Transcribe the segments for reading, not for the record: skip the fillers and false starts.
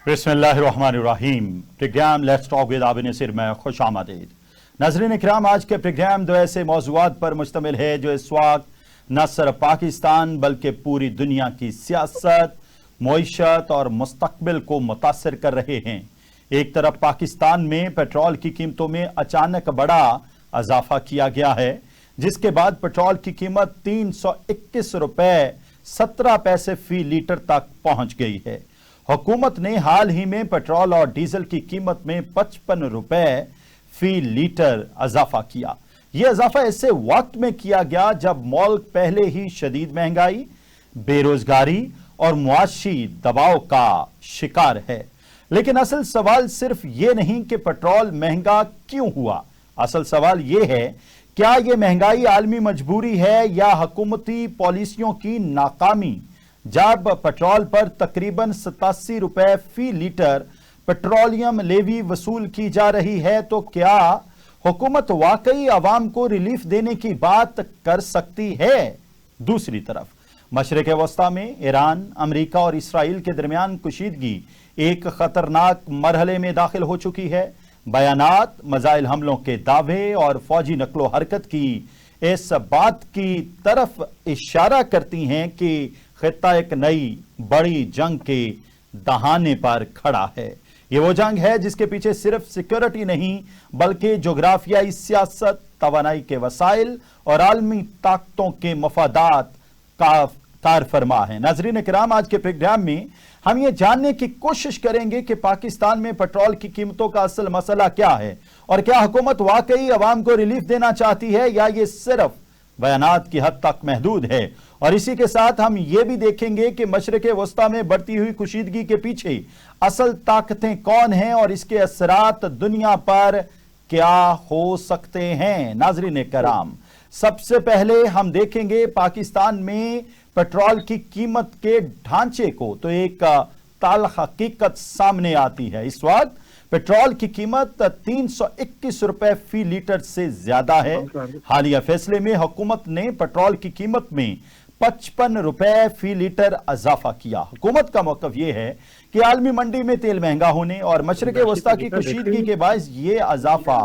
बिस्मिल्लाहिर्रहमानिर्रहीम। Program let's talk with Abid Nasir में खुश आमदीद। नाज़रीन इकराम, आज के प्रोग्राम दो ऐसे मौज़ूआत पर मुश्तमिल है जो इस वक्त न सिर्फ पाकिस्तान बल्कि पूरी दुनिया की सियासत, मईशत और मुस्तकबिल को मुतासर कर रहे हैं। एक तरफ पाकिस्तान में पेट्रोल की कीमतों में अचानक बड़ा इजाफा किया गया है, जिसके बाद पेट्रोल की कीमत 321 रुपए 17 पैसे फी लीटर तक पहुंच गई है। हुकूमत ने हाल ही में पेट्रोल और डीजल की कीमत में 55 रुपए फी लीटर इजाफा किया। यह इजाफा ऐसे वक्त में किया गया जब मुल्क पहले ही शदीद महंगाई, बेरोजगारी और मुआशी दबाव का शिकार है। लेकिन असल सवाल सिर्फ ये नहीं कि पेट्रोल महंगा क्यों हुआ। असल सवाल ये है, क्या यह महंगाई आलमी मजबूरी है या हुकूमती पॉलिसियों की नाकामी। जब पेट्रोल पर तकरीबन 87 रुपए फी लीटर पेट्रोलियम लेवी वसूल की जा रही है, तो क्या हुकूमत वाकई आवाम को रिलीफ देने की बात कर सकती है? दूसरी तरफ मशरिक़ वस्ता में ईरान, अमेरिका और इसराइल के दरमियान कुशीदगी एक खतरनाक मरहले में दाखिल हो चुकी है। बयानात, मज़ाइल हमलों के दावे और फौजी नकलो हरकत की इस बात की तरफ इशारा करती हैं कि खित्ता एक नई बड़ी जंग के दहाने पर खड़ा है। ये वो जंग है जिसके पीछे सिर्फ सिक्योरिटी नहीं बल्कि जोग्राफियाई सियासत, तवानाई के वसाइल और आलमी ताकतों के मफादात का कारफरमा है। नाज़रीन किराम, आज के प्रोग्राम में हम ये जानने की कोशिश करेंगे कि पाकिस्तान में पेट्रोल की कीमतों का असल मसला क्या है और क्या हुकूमत वाकई अवाम को रिलीफ देना चाहती है या ये सिर्फ बयानात की हद तक महदूद है। और इसी के साथ हम ये भी देखेंगे कि मशरिक़ वस्ता में बढ़ती हुई कुशीदगी के पीछे असल ताकतें कौन हैं और इसके असरात दुनिया पर क्या हो सकते हैं। नाज़रीन कराम, सबसे पहले हम देखेंगे पाकिस्तान में पेट्रोल की कीमत के ढांचे को। तो एक ताल्ख हकीकत सामने आती है। इस वक्त पेट्रोल की कीमत 321 रुपए फी लीटर से ज्यादा है। हालिया फैसले में हुकूमत ने पेट्रोल की कीमत में 55 रुपए फी लीटर इजाफा किया। हुकूमत का मौक़िफ़ यह है कि आलमी मंडी में तेल महंगा होने और मशरिक़ वस्ता की कुशीदगी के बायस ये इजाफा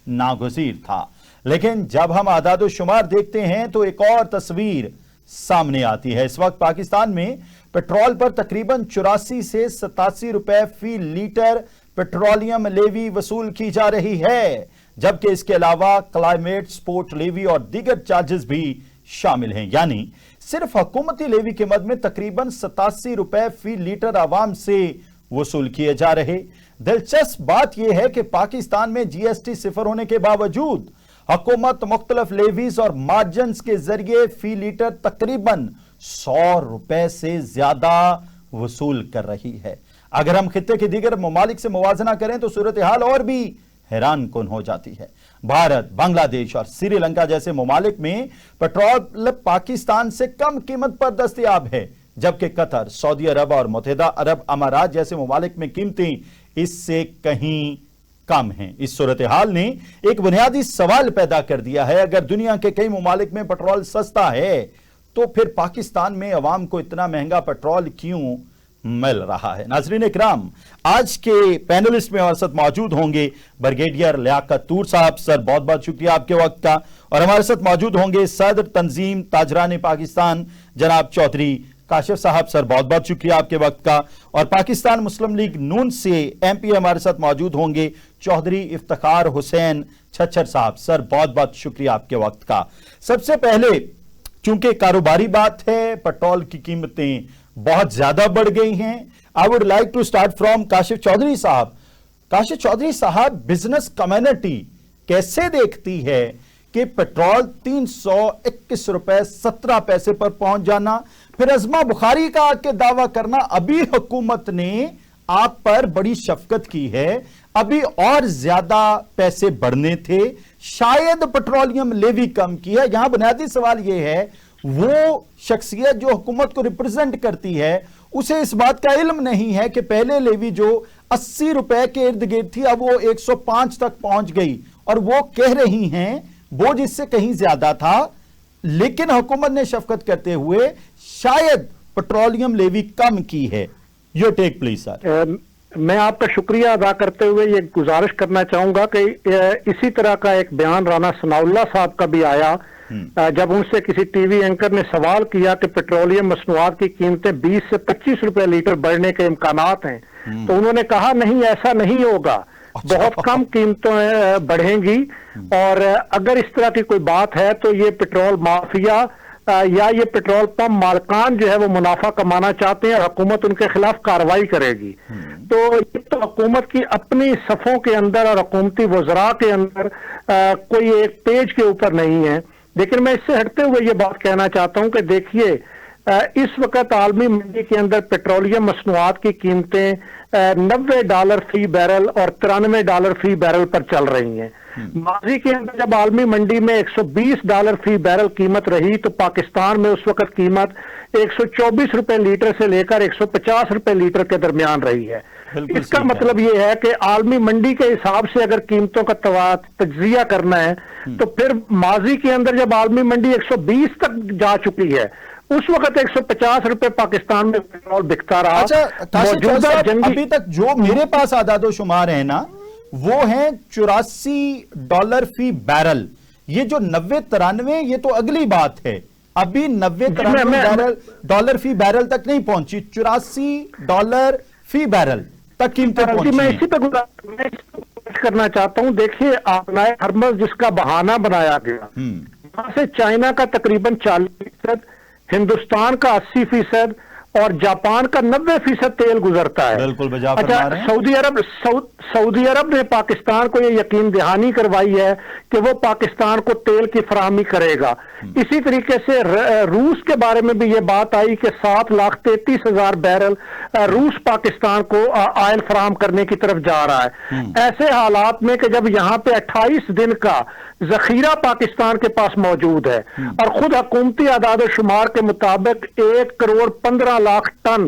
नागुज़ीर था। लेकिन जब हम आदाद शुमार देखते हैं तो एक और तस्वीर सामने आती है। इस वक्त पाकिस्तान में पेट्रोल पर तकरीबन 84 से 87 रुपए फी लीटर पेट्रोलियम लेवी वसूल की जा रही है, जबकि इसके अलावा क्लाइमेट सपोर्ट लेवी और दीगर चार्जेस भी शामिल हैं। यानी सिर्फ हुकूमती लेवी के मद में तकरीबन 87 रुपए फी लीटर आवाम से वसूल किए जा रहे। दिलचस्प बात यह है कि पाकिस्तान में जीएसटी सिफर होने के बावजूद हुकूमत मुख्तलिफ लेवीज और मार्जिन्स के जरिए फी लीटर तकरीबन 100 रुपए से ज्यादा वसूल कर रही है। अगर हम खित्ते के दीगर ममालिक से मुवाजना करें तो सूरत हाल और भी हैरान कुन हो जाती है। भारत, बांग्लादेश और श्रीलंका जैसे ममालिक में पेट्रोल पाकिस्तान से कम कीमत पर दस्तयाब है, जबकि कतर, सऊदी अरब और मुत्तहिदा अरब अमारात जैसे ममालिक में कीमतें इससे कहीं कम हैं। इस सूरत हाल ने एक बुनियादी सवाल पैदा कर दिया है, अगर दुनिया के कई ममालिक में पेट्रोल सस्ता है तो फिर पाकिस्तान में अवाम को इतना महंगा पेट्रोल क्यों मिल रहा है। नाज़रीन इकराम, आज के पैनलिस्ट में हमारे साथ मौजूद होंगे ब्रिगेडियर लियाकत तूर साहब। सर, बहुत बहुत शुक्रिया आपके वक्त का। और हमारे साथ मौजूद होंगे सदर तंजीम ताजरान पाकिस्तान जनाब चौधरी काशिफ साहब। सर, बहुत बहुत शुक्रिया आपके वक्त का। और पाकिस्तान मुस्लिम लीग नून से एमपी हमारे साथ मौजूद होंगे चौधरी इफ्तिखार हुसैन छच्छर साहब। सर, बहुत बहुत शुक्रिया आपके वक्त का। सबसे पहले, चूंकि कारोबारी बात है, पेट्रोल की कीमतें बहुत ज्यादा बढ़ गई हैं, I would like to start from Kashif Chaudhry sahab. Kashif Chaudhry साहब, बिजनेस कम्युनिटी कैसे देखती है कि पेट्रोल 321 रुपए 17 पैसे पर पहुंच जाना, फिर अजमा बुखारी का आके दावा करना अभी हुकूमत ने आप पर बड़ी शफकत की है, अभी और ज्यादा पैसे बढ़ने थे, शायद पेट्रोलियम लेवी कम की है। यहां बुनियादी सवाल यह है, वो शख्सियत जो हुकूमत को रिप्रेजेंट करती है उसे इस बात का इल्म नहीं है कि पहले लेवी जो 80 रुपए के इर्द गिर्द थी अब वो 105 तक पहुंच गई, और वो कह रही हैं बोझ इससे कहीं ज्यादा था, लेकिन हुकूमत ने शफकत करते हुए शायद पेट्रोलियम लेवी कम की है। Your take please sir. میں آپ کا شکریہ ادا کرتے ہوئے یہ گزارش کرنا چاہوں گا کہ اسی طرح کا ایک بیان رانا ثناء اللہ صاحب کا بھی آیا جب ان سے کسی ٹی وی اینکر نے سوال کیا کہ پیٹرولیم مصنوعات کی قیمتیں 20 سے 25 روپے لیٹر بڑھنے کے امکانات ہیں، تو انہوں نے کہا نہیں، ایسا نہیں ہوگا، بہت کم قیمتیں بڑھیں گی، اور اگر اس طرح کی کوئی بات ہے تو یہ پیٹرول مافیا یا یہ پیٹرول پمپ مالکان جو ہے وہ منافع کمانا چاہتے ہیں اور حکومت ان کے خلاف کارروائی کرے گی۔ تو یہ تو حکومت کی اپنی صفوں کے اندر اور حکومتی وزراء کے اندر کوئی ایک پیج کے اوپر نہیں ہے، لیکن میں اس سے ہٹتے ہوئے یہ بات کہنا چاہتا ہوں کہ دیکھیے اس وقت عالمی منڈی کے اندر پیٹرولیم مصنوعات کی قیمتیں $90 فی بیرل اور $93 فی بیرل پر چل رہی ہیں۔ ماضی کے اندر جب عالمی منڈی میں $120 فی بیرل قیمت رہی تو پاکستان میں اس وقت قیمت 124 روپے لیٹر سے لے کر 150 روپے لیٹر کے درمیان رہی ہے۔ اس کا مطلب یہ ہے کہ عالمی منڈی کے حساب سے اگر قیمتوں کا تجزیہ کرنا ہے تو پھر ماضی کے اندر جب عالمی منڈی 120 تک جا چکی ہے اس وقت 150 روپے پاکستان میں پیٹرول بکتا رہا۔ موجودہ ابھی تک جو میرے پاس اعداد و شمار ہیں نا وہ ہیں $84 فی بیرل، یہ جو 90-93 یہ تو اگلی بات ہے، ابھی $90-93 فی بیرل تک نہیں پہنچی، $84 فی بیرل تک قیمتیں پہنچی۔ میں اسی پہ کرنا چاہتا ہوں، دیکھیے آبنائے ہرمز جس کا بہانہ بنایا گیا، وہاں سے چائنا کا تقریباً 40%، ہندوستان کا 80% اور جاپان کا 90% تیل گزرتا ہے۔ بالکل بجا اچھا، فرما رہے ہیں۔ سعودی عرب نے پاکستان کو یہ یقین دہانی کروائی ہے کہ وہ پاکستان کو تیل کی فراہمی کرے گا۔ اسی طریقے سے روس کے بارے میں بھی یہ بات آئی کہ 7,33,000 بیرل روس پاکستان کو آئل فراہم کرنے کی طرف جا رہا ہے۔ ایسے حالات میں کہ جب یہاں پہ 28 دن کا ذخیرہ پاکستان کے پاس موجود ہے اور خود حکومتی اعداد و شمار کے مطابق 1,15,00,000 ٹن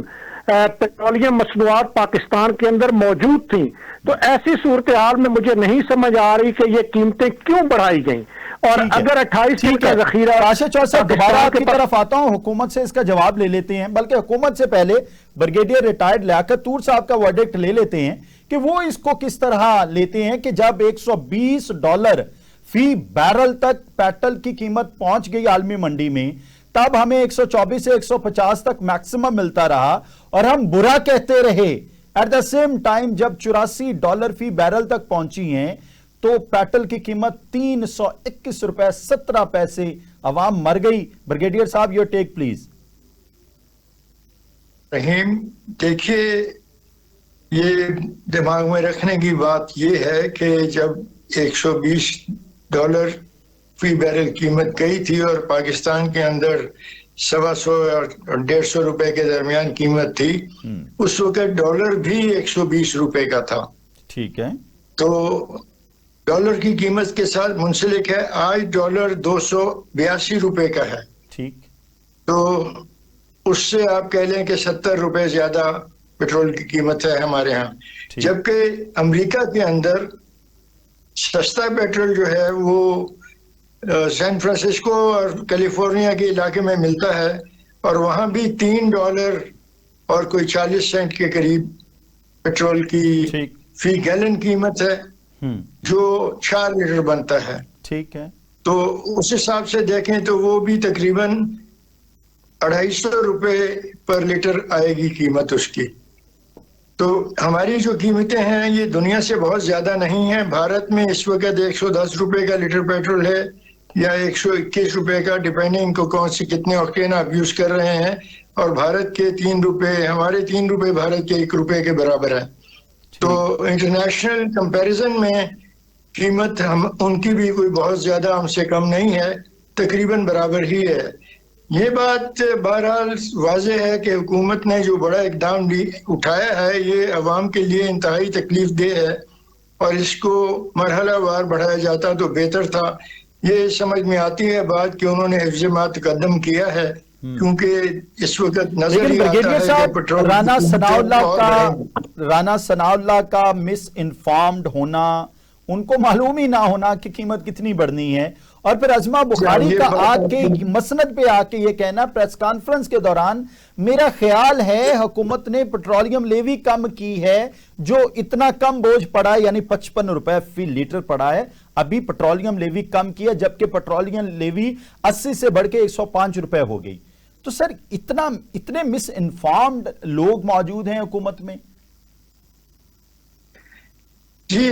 پیٹرولیم مصنوعات پاکستان کے اندر موجود تھیں، تو ایسی صورتحال میں مجھے نہیں سمجھ آ رہی کہ یہ قیمتیں کیوں بڑھائی گئیں، اور اگر 28 دن کا ذخیرہ۔ راشد چودھری صاحب دوبارہ آپ کی طرف آتا ہوں، حکومت سے اس کا جواب لے لیتے ہیں، بلکہ حکومت سے پہلے بریگیڈیئر ریٹائرڈ لیاقت طور صاحب کا ورڈکٹ لے لیتے ہیں کہ وہ اس کو کس طرح لیتے ہیں کہ جب $120 فی بیرل تک پیٹرول کی قیمت پہنچ گئی عالمی منڈی میں، تب ہمیں 124 سے 150 تک میکسیمم ملتا رہا اور ہم برا کہتے رہے۔ ایٹ دا سیم ٹائم جب $84 فی بیرل تک پہنچی ہیں تو پیٹرول کی قیمت $321.17، عوام مر گئی۔ بریگیڈیئر صاحب یور ٹیک پلیز۔ رحیم، دیکھیے یہ دماغ میں رکھنے کی بات یہ ہے کہ جب $120 فی بیرل قیمت گئی تھی اور پاکستان کے اندر 125 اور 150 روپے کے درمیان قیمت تھی، اس وقت ڈالر بھی 120 روپے کا تھا۔ ٹھیک ہے، تو ڈالر کی قیمت کے ساتھ منسلک ہے، آج ڈالر 282 روپے کا ہے۔ ٹھیک، تو اس سے آپ کہہ لیں کہ 70 روپے زیادہ پیٹرول کی قیمت ہے ہمارے ہاں، جبکہ امریکہ کے اندر سستا پیٹرول جو ہے وہ سین فرانسسکو اور کیلیفورنیا کے علاقے میں ملتا ہے، اور وہاں بھی $3 اور کوئی 40 سینٹ کے قریب پیٹرول کی فی گیلن قیمت ہے، جو 4 لیٹر بنتا ہے۔ ٹھیک ہے، تو اس حساب سے دیکھیں تو وہ بھی تقریباً 250 روپے پر لیٹر آئے گی قیمت اس کی۔ تو ہماری جو قیمتیں ہیں یہ دنیا سے بہت زیادہ نہیں ہیں۔ بھارت میں اس وقت 110 روپے کا لیٹر پیٹرول ہے یا 121 روپے کا، ڈیپینڈنگ کو کون سی کتنے آکٹین آپ یوز کر رہے ہیں، اور بھارت کے 3 روپے، ہمارے 3 روپے بھارت کے 1 روپے کے برابر ہے۔ تو انٹرنیشنل کمپیریزن میں قیمت ان کی بھی کوئی بہت زیادہ ہم سے کم نہیں ہے، تقریباً برابر ہی ہے۔ یہ بات بہرحال واضح ہے کہ حکومت نے جو بڑا اقدام اٹھایا ہے یہ عوام کے لیے انتہائی تکلیف دہ ہے، اور اس کو مرحلہ وار بڑھایا جاتا تو بہتر تھا۔ یہ سمجھ میں آتی ہے بات کہ انہوں نے حفظ ما تقدم کیا ہے، کیونکہ اس وقت نظر ہی آتا ہے کہ پیٹرول رانا ثناء اللہ کا مس انفارمڈ ہونا، ان کو معلوم ہی نہ ہونا کہ قیمت کتنی بڑھنی ہے، اور پھر عظمہ بخاری یہ کا آ بات کے مسند پہ آ کے یہ کہنا پریس کانفرنس کے دوران میرا خیال ہے حکومت نے پیٹرولیم لیوی کم کی ہے جو اتنا کم بوجھ پڑا ہے، یعنی 55 روپے فی لیٹر پڑا ہے، ابھی پیٹرولیم لیوی کم کی ہے جبکہ پیٹرولیم لیوی 80 سے بڑھ کے 105 روپے ہو گئی۔ تو سر اتنے مس انفارمڈ لوگ موجود ہیں حکومت میں؟ جی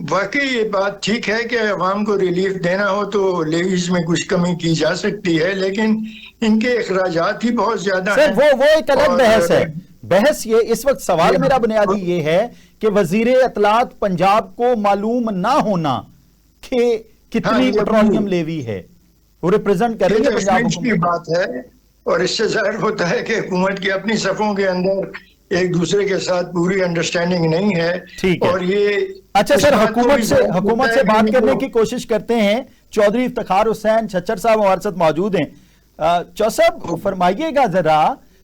واقعی یہ بات ٹھیک ہے کہ عوام کو ریلیف دینا ہو تو لیویز میں کچھ کمی کی جا سکتی ہے، لیکن ان کے اخراجات ہی بہت زیادہ ہیں۔ سر وہ ایک الگ بحث ہے۔ بحث یہ اس وقت سوال میرا بنیادی یہ ہے کہ وزیر اطلاعات پنجاب کو معلوم نہ ہونا کہ کتنی پیٹرولیم لیوی ہے، وہ ریپریزنٹ کر رہی ہے پنجاب حکومت کی بات ہے، اور اس سے ظاہر ہوتا ہے کہ حکومت کی اپنی صفوں کے اندر ایک دوسرے کے ساتھ پوری انڈرسٹینڈنگ نہیں ہے۔ ٹھیک ہے، اور یہ اچھا سر حکومت سے بات کرنے کی کوشش کرتے ہیں۔ چودھری افتخار حسین چھچر صاحب ہمارے ساتھ موجود ہیں۔ صاحب فرمائیے گا ذرا،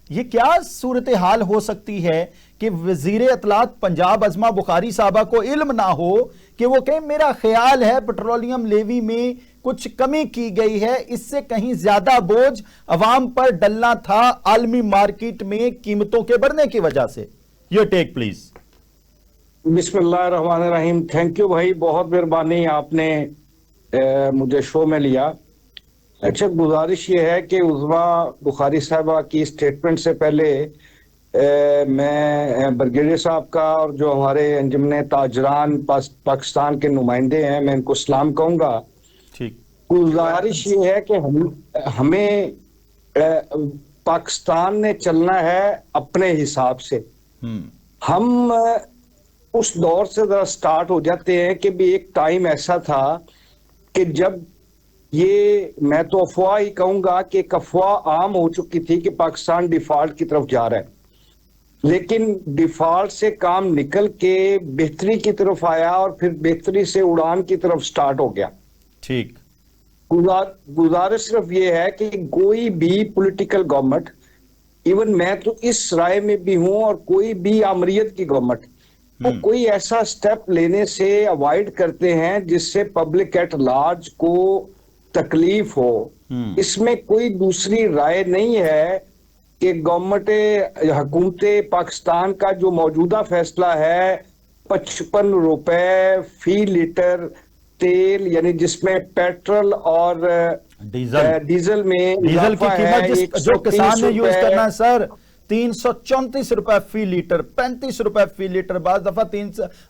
یہ کیا صورتحال ہو سکتی ہے کہ وزیر اطلاعات پنجاب عظمہ بخاری صاحبہ کو علم نہ ہو کہ وہ کہیں میرا خیال ہے پیٹرولیم لیوی میں کچھ کمی کی گئی ہے، اس سے کہیں زیادہ بوجھ عوام پر ڈلنا تھا عالمی مارکیٹ میں قیمتوں کے بڑھنے کی وجہ سے؟ یہ ٹیک پلیز۔ بسم اللہ الرحمن الرحیم۔ تھینک یو بھائی، بہت مہربانی، آپ نے مجھے شو میں لیا۔ اچھا، گزارش یہ ہے کہ عظمہ بخاری صاحبہ کی سٹیٹمنٹ سے پہلے میں برگیڈیئر صاحب کا اور جو ہمارے انجمن تاجران پاکستان کے نمائندے ہیں، میں ان کو سلام کہوں گا۔ گزارش یہ ہے کہ ہمیں پاکستان نے چلنا ہے اپنے حساب سے۔ ہم اس دور سے ذرا سٹارٹ ہو جاتے ہیں کہ بھی ایک ٹائم ایسا تھا کہ جب یہ، میں تو افواہ ہی کہوں گا کہ ایک افواہ عام ہو چکی تھی کہ پاکستان ڈیفالٹ کی طرف جا رہا ہے، لیکن ڈیفالٹ سے کام نکل کے بہتری کی طرف آیا اور پھر بہتری سے اڑان کی طرف سٹارٹ ہو گیا۔ ٹھیک، گزارش صرف یہ ہے کہ کوئی بھی پولیٹیکل گورنمنٹ، ایون میں تو اس رائے میں بھی ہوں، اور کوئی بھی آمریت کی گورنمنٹ، وہ کوئی ایسا سٹیپ لینے سے اوائڈ کرتے ہیں جس سے پبلک ایٹ لارج کو تکلیف ہو۔ اس میں کوئی دوسری رائے نہیں ہے کہ گورنمنٹ حکومت پاکستان کا جو موجودہ فیصلہ ہے 55 روپے فی لیٹر تیل، یعنی جس میں پیٹرول اور ڈیزل میں ڈیزل کی قیمت جو کسان نے یوز کرنا ہے سر 334 روپے فی لیٹر، 35 روپے فی لیٹر، بعض دفعہ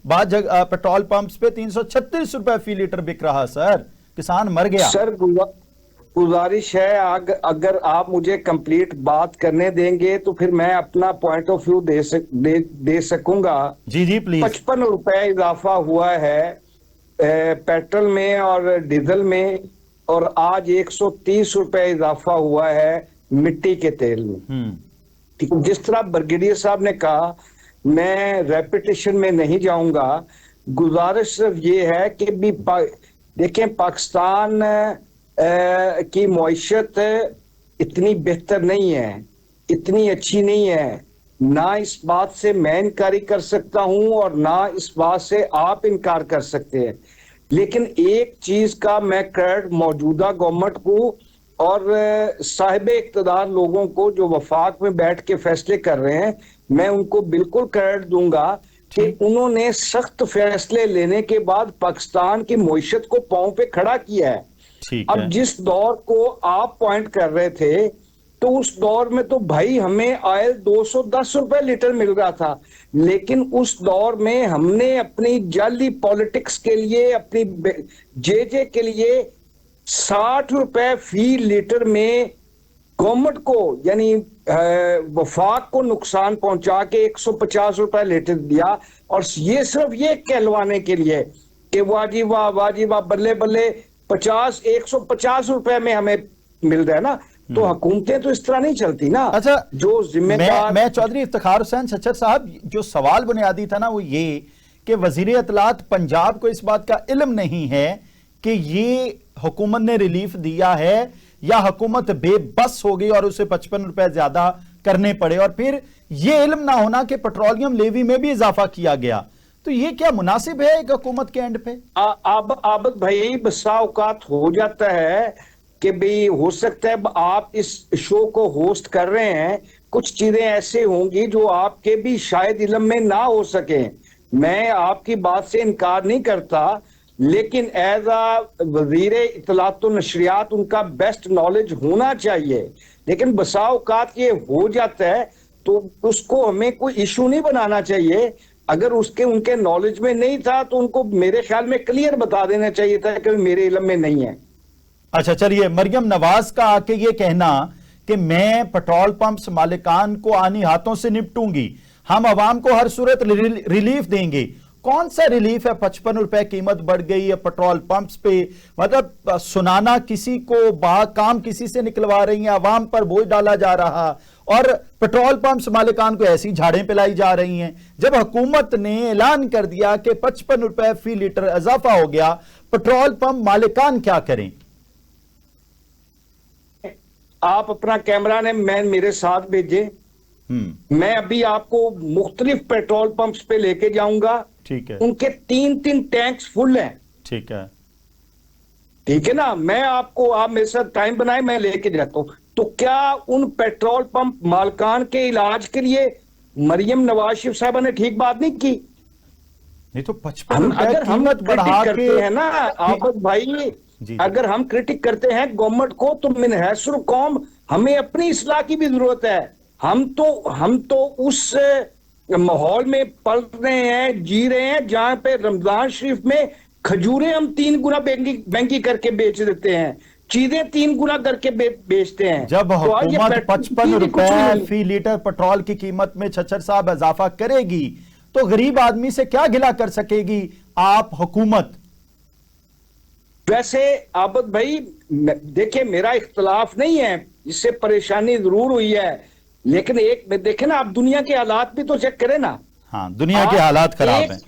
بعض پیٹرول پمپس پہ 336 روپے فی لیٹر بک رہا سر، کسان مر گیا۔ سر گزارش ہے اگر آپ مجھے کمپلیٹ بات کرنے دیں گے تو پھر میں اپنا پوائنٹ آف ویو دے سکوں گا۔ جی جی پلیز۔ 55 روپے اضافہ ہوا ہے پیٹرول میں اور ڈیزل میں، اور آج 130 روپے اضافہ ہوا ہے مٹی کے تیل میں۔ جس طرح برگیڈیئر صاحب نے کہا، میں ریپیٹیشن میں نہیں جاؤں گا، گزارش صرف یہ ہے کہ بھی دیکھیں پاکستان کی معیشت اتنی بہتر نہیں ہے، اتنی اچھی نہیں ہے، نہ اس بات سے میں انکاری کر سکتا ہوں اور نہ اس بات سے آپ انکار کر سکتے ہیں، لیکن ایک چیز کا میں کریڈٹ موجودہ گورنمنٹ کو اور صاحب اقتدار لوگوں کو جو وفاق میں بیٹھ کے فیصلے کر رہے ہیں، میں ان کو بالکل کریڈٹ دوں گا کہ انہوں نے سخت فیصلے لینے کے بعد پاکستان کی معیشت کو پاؤں پہ کھڑا کیا ہے۔ اب جس دور کو آپ پوائنٹ کر رہے تھے تو اس دور میں تو بھائی ہمیں آئل 210 روپے لیٹر مل رہا تھا، لیکن اس دور میں ہم نے اپنی جعلی پالیٹکس کے لیے، اپنی جے کے لیے 60 روپے فی لیٹر میں گورنمنٹ کو، یعنی وفاق کو نقصان پہنچا کے 150 روپے لیٹر دیا، اور یہ صرف یہ کہلوانے کے لیے کہ واہ جی واہ بلے بلے 150 روپے میں ہمیں مل رہا ہے نا۔ تو حکومتیں تو اس طرح نہیں چلتی نا۔ اچھا، جو ذمہ دار میں چودھری افتخار حسین چھچر صاحب، جو سوال بنیادی تھا نا وہ یہ کہ وزیر اطلاعات پنجاب کو اس بات کا علم نہیں ہے کہ یہ حکومت نے ریلیف دیا ہے، یا حکومت بے بس ہو گئی اور اسے 55 روپے زیادہ کرنے پڑے، اور پھر یہ علم نہ ہونا کہ پیٹرولیم لیوی میں بھی اضافہ کیا گیا۔ तो ये क्या मुनासिब है एक हुकूमत के एंड पे? आबद भाई, बसा औकात हो जाता है कि भाई हो सकता है आप इस शो को होस्ट कर रहे हैं, कुछ चीजें ऐसे होंगी जो आपके भी शायद इल्म में ना हो सके। मैं आपकी बात से इनकार नहीं करता, लेकिन एज अ वजीर इत्तलात व नशरियात उनका बेस्ट नॉलेज होना चाहिए। लेकिन बसा औकात ये हो जाता है तो उसको हमें कोई इशू नहीं बनाना चाहिए। अगर उसके उनके नॉलेज में नहीं था तो उनको मेरे ख्याल में क्लियर बता देना चाहिए था कि मेरे इल्म में नहीं है। अच्छा चलिए, मरियम नवाज का आके ये कहना कि मैं पेट्रोल पंप्स मालिकान को आनी हाथों से निपटूंगी, हम अवाम को हर सूरत रिलीफ देंगे। कौन सा रिलीफ है? 55 रुपए कीमत बढ़ गई है पेट्रोल पंप्स पे, मतलब सुनाना किसी को, काम किसी से निकलवा रही है, अवाम पर बोझ डाला जा रहा, और पेट्रोल पंप्स मालिकान को ऐसी झाड़ें पिलाई जा रही हैं। जब हुकूमत ने ऐलान कर दिया कि 55 रुपए फी लीटर इजाफा हो गया, पेट्रोल पंप मालिकान क्या करें? आप अपना कैमरा ने मेरे साथ भेजे, मैं अभी आपको मुख्तलिफ पेट्रोल पंप्स पे लेके जाऊंगा। ठीक है। उनके 3-3 टैंक्स फुल हैं। ठीक है, ठीक है ना, मैं आपको, आप मेरे साथ टाइम बनाए, मैं लेके जाता हूं। तो क्या उन पेट्रोल पंप मालकान के इलाज के लिए मरियम नवाज शरीफ साहबा ने ठीक बात नहीं की? नहीं तो 55 रुपए अगर हम कीमत बढ़ा करते के हैं ना आफत भाई, अगर हम क्रिटिक करते हैं गवर्नमेंट को, तो मिनहसुर कौम हमें अपनी इस्लाह की भी जरूरत है। हम तो उस माहौल में पल रहे हैं, जी रहे हैं, जहां पे रमजान शरीफ में खजूरें हम 3 गुना महंगी करके बेच देते हैं, चीजें 3 गुना करके बेचते हैं। जब तो हुकूमत 55 रुपए फी लीटर पेट्रोल की कीमत में छच्चर साहब इजाफा करेगी तो गरीब आदमी से क्या गिला कर सकेगी आप हुकूमत? वैसे आबद भाई देखिए, मेरा इख्तलाफ नहीं है, इससे परेशानी जरूर हुई है, लेकिन एक देखे ना, आप दुनिया के हालात भी तो चेक करें ना। हाँ, दुनिया के हालात खराब हैं।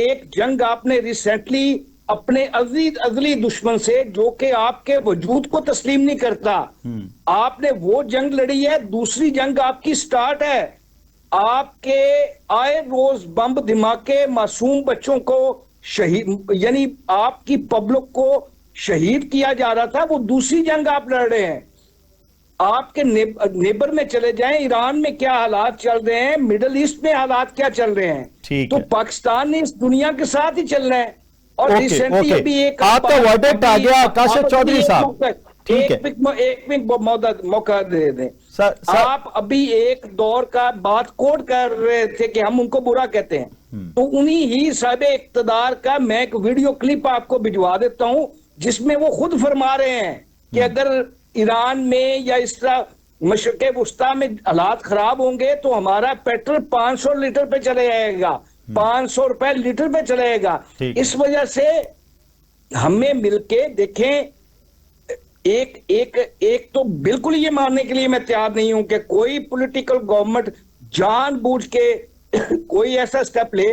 एक जंग आपने रिसेंटली अपने अजली दुश्मन से, जो कि आपके वजूद को तस्लीम नहीं करता, आपने वो जंग लड़ी है। दूसरी जंग आपकी स्टार्ट है। आपके आए रोज बम धमाके मासूम बच्चों को शहीद, यानी आपकी पब्लिक को शहीद किया जा रहा था, वो दूसरी जंग आप लड़ रहे हैं। आपके नेबर में चले जाएं, ईरान में क्या हालात चल रहे हैं, मिडिल ईस्ट में हालात क्या चल रहे हैं, तो पाकिस्तान ने इस दुनिया के साथ ही चलना है। और रिसेंटली अभी एक आपका वर्डिक्ट आ गया काशिफ चौधरी साहब, ठीक है, एक मौका दे दें सर। आप अभी एक दौर का बात कोट कर रहे थे कि हम उनको बुरा कहते हैं, तो उन्हीं ही साहिब इक्तदार का मैं एक वीडियो क्लिप आपको भिजवा देता हूं, जिसमें वो खुद फरमा रहे हैं कि अगर ईरान में या इस तरह मशरक़े वुस्ता में हालात खराब होंगे तो हमारा पेट्रोल 500 लीटर पे चले जाएगा, 500 रुपए लीटर पे चलेगा। इस वजह से हमें मिलके देखें, एक तो बिल्कुल ये मानने के लिए मैं तैयार नहीं हूं कि कोई पॉलिटिकल गवर्नमेंट जानबूझ के कोई ऐसा स्टेप ले।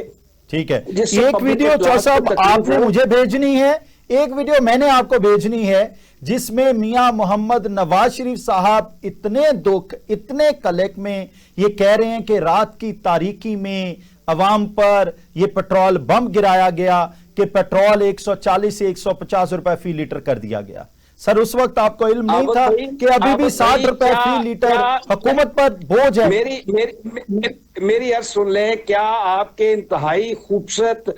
ठीक है, एक वीडियो चौधरी साहब आपने मुझे भेजनी है, एक वीडियो मैंने आपको भेजनी है, जिसमें मियां मोहम्मद नवाज शरीफ साहब इतने दुख, इतने कलेक में ये कह रहे हैं कि रात की तारीकी में अवाम पर ये पेट्रोल बम गिराया गया कि पेट्रोल 140 से 150 रुपए फी लीटर कर दिया गया। सर, उस वक्त आपको इल्म नहीं था कि अभी भी 60 रुपए फी लीटर हुकूमत पर बोझ है? मेरी अर्ज सुन लें, क्या आपके इंतहाई खूबसूरत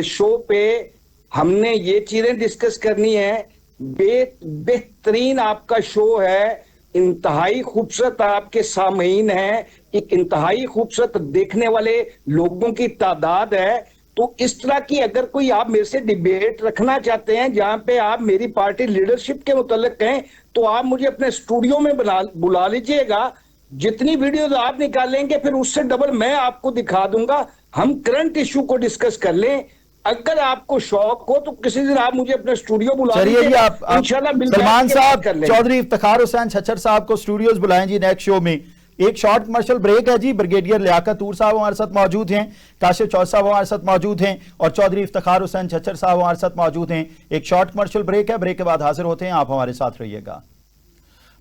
शो पे हमने ये चीजें डिस्कस करनी है? बेहतरीन आपका शो है, इंतहाई खूबसूरत आपके सामीन हैं, एक इंतहाई खूबसूरत देखने वाले लोगों की तादाद है। तो इस तरह की अगर कोई आप मेरे से डिबेट रखना चाहते हैं जहां पे आप मेरी पार्टी लीडरशिप के मुतल्लिक कहें, तो आप मुझे अपने स्टूडियो में बुला लीजिएगा। जितनी वीडियोस आप निकालेंगे फिर उससे डबल मैं आपको दिखा दूंगा। हम करंट इशू को डिस्कस कर लें। अगर आपको शौक हो तो किसी दिन आप मुझे अपने स्टूडियो बुला लीजिए, इंशाल्लाह सलमान साहब, चौधरी इफ्तिखार हुसैन छच्चर साहब को स्टूडियोज बुलाएं जी नेक्स्ट शो में। एक शॉर्ट कमर्शियल ब्रेक है जी। ब्रिगेडियर लियाकत साहब हमारे साथ मौजूद हैं, काशिफ चौधरी साहब हमारे साथ मौजूद हैं और चौधरी इफ्तिखार हुसैन छच्चर साहब हमारे साथ मौजूद हैं। एक शॉर्ट कमर्शियल ब्रेक है, ब्रेक के बाद हाजिर होते हैं, आप हमारे साथ रहिएगा।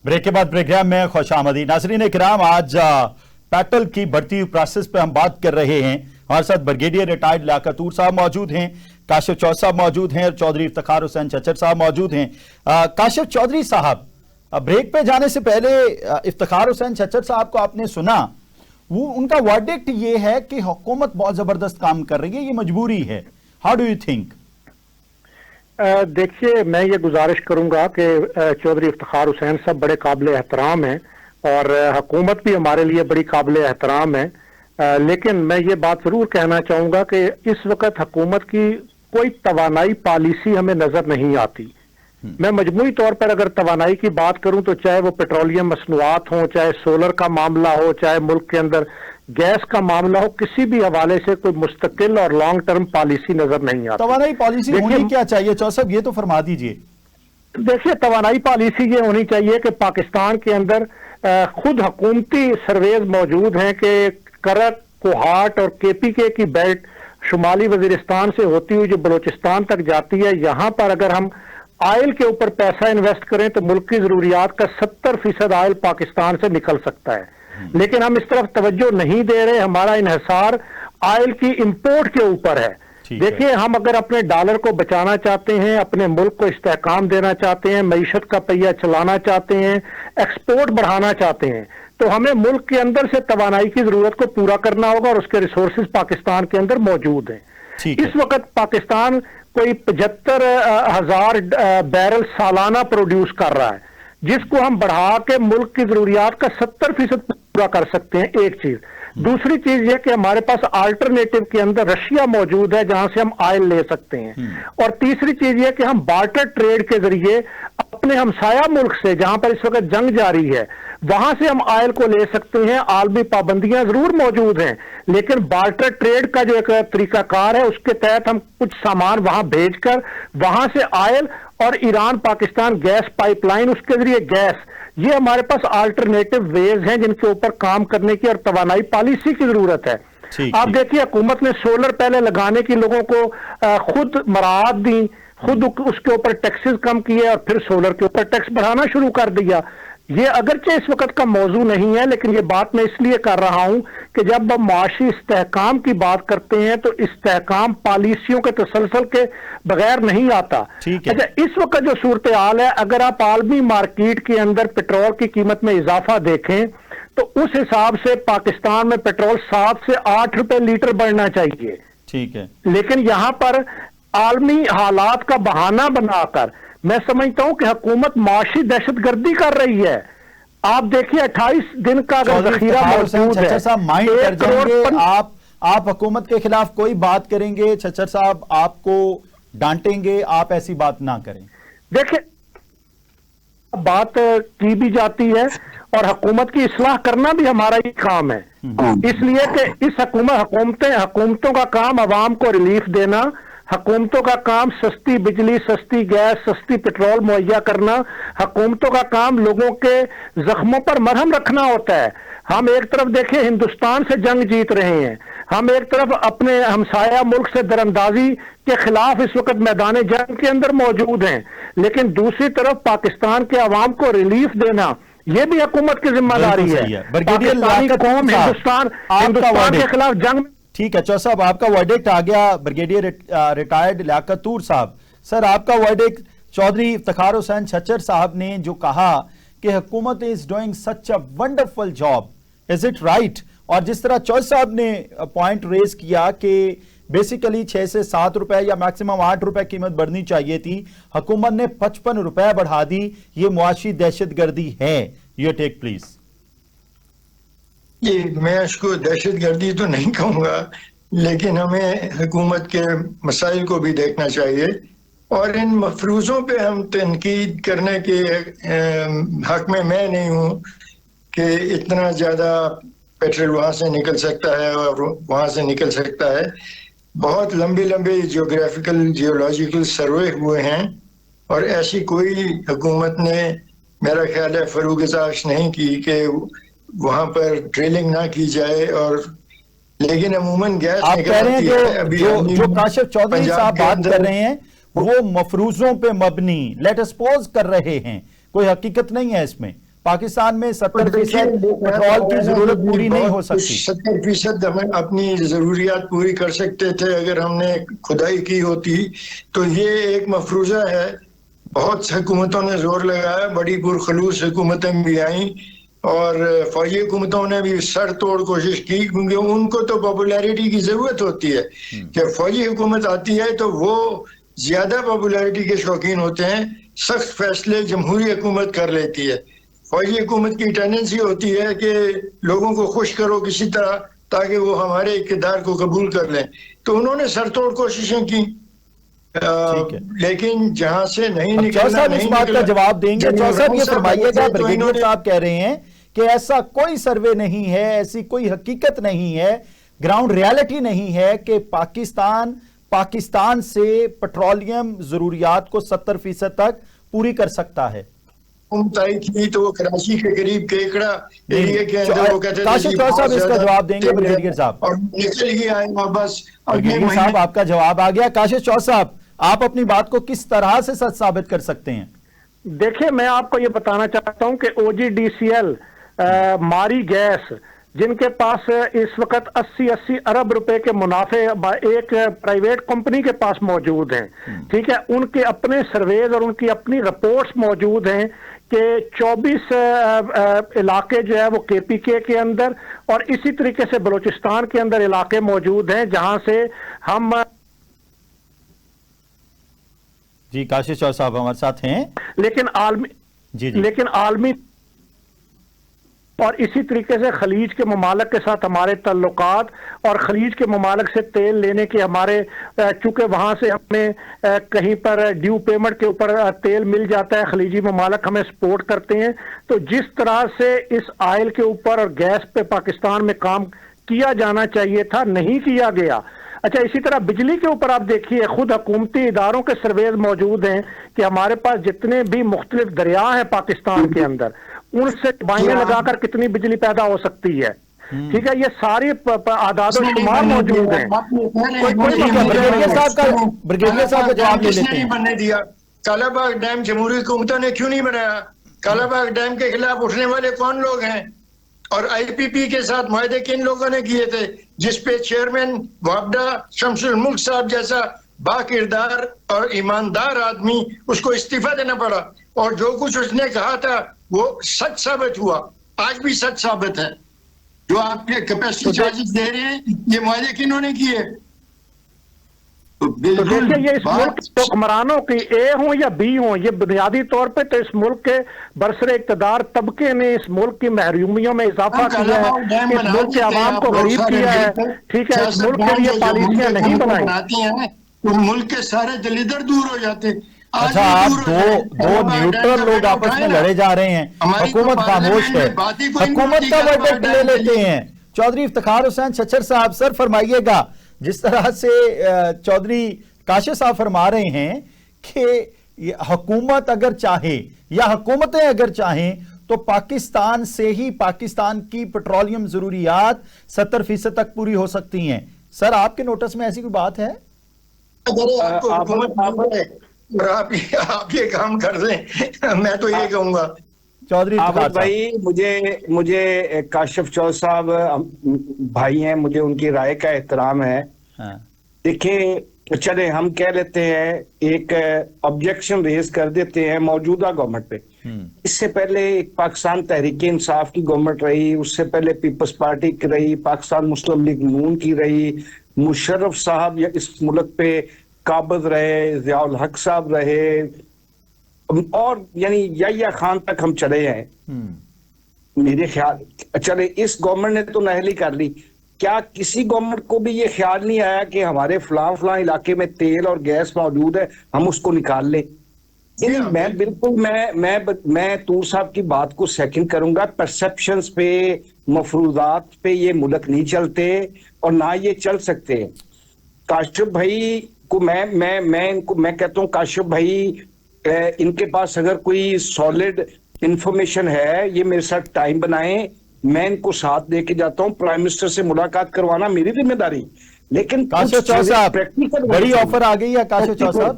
ब्रेक के बाद प्रोग्राम में खुश आमदी। नाज़रीन किराम, आज पेट्रोल की बढ़ती हुई प्राइसेस पे हम बात कर रहे हैं। हमारे साथ ब्रिगेडियर रिटायर्ड लियाकतूर साहब मौजूद हैं, काशिफ चौधरी साहब मौजूद हैं और चौधरी इफ्तिखार हुसैन चच्चर साहब मौजूद हैं। काशिफ चौधरी साहब, ब्रेक पे जाने से पहले इफ्तिखार हुसैन चच्चर साहब को आपने सुना, वो उनका वर्डिक्ट ये है कि हुकूमत बहुत जबरदस्त काम कर रही है, ये मजबूरी है। How do you think? देखिए, मैं ये गुजारिश करूंगा कि चौधरी इफ्तिखार हुसैन साहब बड़े काबिल एहतराम हैं और हुकूमत भी हमारे लिए बड़ी काबिल एहतराम है, लेकिन मैं ये बात जरूर कहना चाहूंगा कि इस वक्त हुकूमत की कोई तवानाई पॉलिसी हमें नजर नहीं आती। मैं मजमूई तौर पर अगर तवानाई की बात करूं तो चाहे वो पेट्रोलियम मसनूआत हो, चाहे सोलर का मामला हो, चाहे मुल्क के अंदर गैस का मामला हो, किसी भी हवाले से कोई मुस्तकिल और लॉन्ग टर्म पॉलिसी नजर नहीं आती। तवानाई पॉलिसी होनी क्या चाहिए चौधरी साहब, ये तो फरमा दीजिए। देखिए, तवानाई पॉलिसी ये होनी चाहिए कि पाकिस्तान के अंदर खुद हुकूमती सर्वेज मौजूद हैं कि करक, कोहाट और केपीके की बेल्ट शुमाली वजीरिस्तान से होती हुई जो बलूचिस्तान तक जाती है, यहाँ पर अगर हम आयल के ऊपर पैसा इन्वेस्ट करें तो मुल्क की जरूरियात का 70% आयल पाकिस्तान से निकल सकता है। लेकिन हम इस तरफ तवज्जो नहीं दे रहे, हमारा इन्हिसार आयल की इंपोर्ट के ऊपर है। देखिए, हम अगर अपने डॉलर को बचाना चाहते हैं, अपने मुल्क को इस्तेहकाम देना चाहते हैं, मईशत का पहिया चलाना चाहते हैं, एक्सपोर्ट बढ़ाना चाहते हैं, तो हमें मुल्क के अंदर से तवानाई की जरूरत को पूरा करना होगा और उसके रिसोर्सेज पाकिस्तान के अंदर मौजूद हैं। इस वक्त पाकिस्तान कोई 75,000 बैरल सालाना प्रोड्यूस कर रहा है, जिसको हम बढ़ा के मुल्क की जरूरियात का 70% पूरा कर सकते हैं। एक चीज। दूसरी चीज ये कि हमारे पास अल्टरनेटिव के अंदर रशिया मौजूद है जहां से हम आयल ले सकते हैं। और तीसरी चीज ये कि हम बार्टर ट्रेड के जरिए अपने हमसाया मुल्क से, जहां पर इस वक्त जंग जारी है, वहां से हम आयल को ले सकते हैं। आलमी पाबंदियां जरूर मौजूद हैं, लेकिन बार्टर ट्रेड का जो एक तरीकाकार है उसके तहत हम कुछ सामान वहां भेजकर वहां से आयल और ईरान पाकिस्तान गैस पाइपलाइन, उसके जरिए गैस, ये हमारे पास अल्टरनेटिव वेज हैं जिनके ऊपर काम करने की और तवानाई पॉलिसी की जरूरत है। आप देखिए, हुकूमत ने सोलर पहले लगाने की लोगों को खुद मराहत दी, खुद उसके ऊपर टैक्सेस कम किए और फिर सोलर के ऊपर टैक्स बढ़ाना शुरू कर दिया। ये अगरचे इस वक्त का मौजू नहीं है, लेकिन ये बात मैं इसलिए कर रहा हूं कि जब हम माशी इस्तेहकाम की बात करते हैं तो इस्तेहकाम पॉलिसियों के तसलसल के बगैर नहीं आता। अच्छा, इस वक्त जो सूरत हाल है, अगर आप आलमी मार्केट के अंदर पेट्रोल की कीमत में इजाफा देखें तो उस हिसाब से पाकिस्तान में पेट्रोल 7 से 8 रुपए लीटर बढ़ना चाहिए। ठीक है, लेकिन यहां पर आलमी हालात का बहाना बनाकर मैं समझता हूं कि हुकूमत माशी दहशतगर्दी कर रही है। आप देखिए, 28 दिन का अगर जखीरा मौजूद है, माइंड कर जाएंगे आप हुकूमत के खिलाफ कोई बात करेंगे, चच्चर साहब आपको डांटेंगे, आप ऐसी बात ना करें। देखिए, बात की भी जाती है और हुकूमत की इस्लाह करना भी हमारा ही काम है, इसलिए कि इस हुकूमतों का काम अवाम को रिलीफ देना, हुकूमतों का काम सस्ती बिजली, सस्ती गैस, सस्ती पेट्रोल मुहैया करना, हुकूमतों का काम लोगों के जख्मों पर मरहम रखना होता है। हम एक तरफ देखिए हिंदुस्तान से जंग जीत रहे हैं, हम एक तरफ अपने हमसाया मुल्क से दरअंदाजी के खिलाफ इस वक्त मैदान जंग के अंदर मौजूद हैं, लेकिन दूसरी तरफ पाकिस्तान के अवाम को रिलीफ देना ये भी हुकूमत की जिम्मेदारी है। पाकिस्तानी कौम हिंदुस्तान के खिलाफ जंग। ठीक है चौधरी साहब, आपका वर्डिक्ट आ गया। ब्रिगेडियर रिटायर्ड लियाकतूर साहब, सर आपका वर्डिक्ट चौधरी इफ्तिखार हुसैन चच्चर साहब ने जो कहा कि हुकूमत is doing such a wonderful job, is it right? और जिस तरह चौधरी साहब ने पॉइंट रेज किया कि बेसिकली 6 से 7 रुपए या मैक्सिमम 8 रुपए कीमत बढ़नी चाहिए थी, हुकूमत ने 55 रुपए बढ़ा दी, ये मुआशी दहशतगर्दी है। ये टेक प्लीज। ये मैं इसको दहशतगर्दी तो नहीं कहूँगा, लेकिन हमें हुकूमत के मसाइल को भी देखना चाहिए और इन मफरूज़ों पे हम तनकीद करने के हक में मैं नहीं हूँ कि इतना ज़्यादा पेट्रोल वहाँ से निकल सकता है और वहाँ से निकल सकता है। बहुत लंबे लंबे जियोग्राफिकल जियोलॉजिकल सर्वे हुए हैं और ऐसी कोई हुकूमत ने मेरा ख्याल है फरूगज़ाश नहीं की कि वहां पर ड्रिलिंग ना की जाए। और लेकिन अमूमन गैस आप कह रहे हैं कि जो काशिफ चौधरी साहब बात कर रहे हैं वो मफरूजों पे मबनी लेट सपोज कर रहे हैं, कोई हकीकत नहीं है इसमें, پاکستان میں 70% پیٹرول کی ضرورت پوری نہیں ہو سکتی. 70% ہمیں اپنی ضروریات پوری کر سکتے تھے اگر ہم نے کھدائی کی ہوتی. تو یہ ایک مفروضہ ہے. بہت سے حکومتوں نے زور لگایا, بڑی پرخلوص حکومتیں بھی آئیں اور فوجی حکومتوں نے بھی سر توڑ کوشش کی, کیونکہ ان کو تو پاپولیرٹی کی ضرورت ہوتی ہے. کہ فوجی حکومت آتی ہے تو وہ زیادہ پاپولیرٹی کے شوقین ہوتے ہیں, سخت فیصلے جمہوری حکومت کر لیتی ہے. فوجی حکومت کی ٹینڈنسی ہوتی ہے کہ لوگوں کو خوش کرو کسی طرح تاکہ وہ ہمارے اقتدار کو قبول کر لیں. تو انہوں نے سر توڑ کوششیں کی, لیکن جہاں سے نہیں نکلا. صاحب اس بات کا جواب دیں گے. صاحب یہ فرمائیے گا, بریگیڈیئر صاحب کہہ رہے ہیں کہ ایسا کوئی سروے نہیں ہے, ایسی کوئی حقیقت نہیں ہے, گراؤنڈ ریالٹی نہیں ہے کہ پاکستان سے پیٹرولیم ضروریات کو 70% تک پوری کر سکتا ہے. کی تو وہ کراچی کے قریب کیکڑا ایریے کے اندر وہ کہتے تھے کاشف چودھری صاحب اس کا جواب دیں گے بریگیڈیئر صاحب. اور نکل ہی آئے واپس. بریگیڈیئر صاحب آپ کا جواب آ گیا. کاشف چودھری صاحب آپ اپنی بات کو کس طرح سے سچ ثابت کر سکتے ہیں؟ دیکھیں میں آپ کو یہ بتانا چاہتا ہوں کہ او جی ڈی سی ایل, ماری گیس, جن کے پاس اس وقت 80 ارب روپے کے منافع ایک پرائیویٹ کمپنی کے پاس موجود ہیں, ٹھیک ہے, ان کے اپنے سرویز اور ان کی اپنی رپورٹس موجود ہیں کہ 24 علاقے جو ہے وہ کے پی کے اندر اور اسی طریقے سے بلوچستان کے اندر علاقے موجود ہیں جہاں سے ہم. جی کاشف چودھری صاحب ہمارے ساتھ ہیں. لیکن عالمی اور اسی طریقے سے خلیج کے ممالک کے ساتھ ہمارے تعلقات اور خلیج کے ممالک سے تیل لینے کے ہمارے, چونکہ وہاں سے ہمیں کہیں پر ڈیو پیمنٹ کے اوپر تیل مل جاتا ہے, خلیجی ممالک ہمیں سپورٹ کرتے ہیں. تو جس طرح سے اس آئل کے اوپر اور گیس پہ پاکستان میں کام کیا جانا چاہیے تھا نہیں کیا گیا. اچھا, اسی طرح بجلی کے اوپر آپ دیکھیے خود حکومتی اداروں کے سرویز موجود ہیں کہ ہمارے پاس جتنے بھی مختلف دریا ہیں پاکستان کے اندر ان سے ٹربائنیں لگا کر کتنی بجلی پیدا ہو سکتی ہے. ٹھیک ہے, یہ ساری اعداد و شمار موجود ہیں. بریگیڈیئر صاحب کا جواب لے لیتے ہیں. بننے دیا کالا باغ ڈیم جمہوری حکومتوں نے کیوں نہیں بنایا؟ کالا باغ ڈیم کے خلاف اٹھنے والے کون لوگ ہیں؟ اور آئی پی پی کے ساتھ معاہدے کن لوگوں نے کیے تھے جس پہ چیئرمین وابڈا شمس الملک صاحب جیسا با کردار اور ایماندار آدمی اس کو استعفیٰ دینا پڑا, اور جو کچھ اس نے کہا تھا وہ سچ ثابت ہوا, آج بھی سچ ثابت ہے. جو آپ کے کیپیسٹی چارجز دے رہے ہیں یہ معاہدے کنہوں نے کیے؟ تو دیکھیں یہ اس ملک کے حکمرانوں کی اے ہوں یا بی ہوں, یہ بنیادی طور پہ تو اس ملک کے برسر اقتدار طبقے نے اس ملک کی محرومیوں میں اضافہ کیا ہے, اس ملک کے عوام کو غریب کیا ہے. ٹھیک ہے, اس ملک کے لیے پالیسیاں نہیں بنائی. ملک کے سارے دلیدر دور ہو جاتے. اچھا, آپ دو نیوٹرل لوگ آپس میں لڑے جا رہے ہیں, حکومت خاموش ہے, حکومت کا ورڈکٹ لے لیتے ہیں. چودھری افتخار حسین چھچر صاحب سر فرمائیے گا, جس طرح سے چودھری کاشف صاحب فرما رہے ہیں کہ حکومت اگر چاہے یا حکومتیں اگر چاہیں تو پاکستان سے ہی پاکستان کی پیٹرولیم ضروریات 70% تک پوری ہو سکتی ہیں. سر آپ کے نوٹس میں ایسی کوئی بات ہے؟ اور آپ یہ کام کر دیں, میں تو یہ کہوں گا. چودھری بھائی مجھے کاشف چودھری صاحب بھائی ہیں, مجھے ان کی رائے کا احترام ہے. دیکھیں چلے ہم کہہ لیتے ہیں ایک آبجیکشن ریز کر دیتے ہیں موجودہ گورنمنٹ پہ. اس سے پہلے ایک پاکستان تحریک انصاف کی گورنمنٹ رہی, اس سے پہلے پیپلز پارٹی کی رہی, پاکستان مسلم لیگ نون کی رہی, مشرف صاحب اس ملک پہ قابض رہے, ضیاء الحق صاحب رہے, اور یعنی یحییٰ خان تک ہم چلے ہیں. میرے خیال چلے اس گورنمنٹ نے تو نااہلی کر لی, کیا کسی گورنمنٹ کو بھی یہ خیال نہیں آیا کہ ہمارے فلاں علاقے میں تیل اور گیس موجود ہے, ہم اس کو نکال لیں؟ میں بالکل میں طور صاحب کی بات کو سیکنڈ کروں گا. پرسپشنز پہ, مفروضات پہ یہ ملک نہیں چلتے اور نہ یہ چل سکتے. کاشف بھائی کو میں کہتا ہوں, کاشف بھائی ان کے پاس اگر کوئی سالڈ انفارمیشن ہے یہ میرے ساتھ ٹائم بنائیں, میں ان کو ساتھ دے کے جاتا ہوں. پرائم منسٹر سے ملاقات کروانا میری ذمہ داری. لیکن کاشف چودھری صاحب بڑی آفر آ گئی ہے. کاشف چودھری صاحب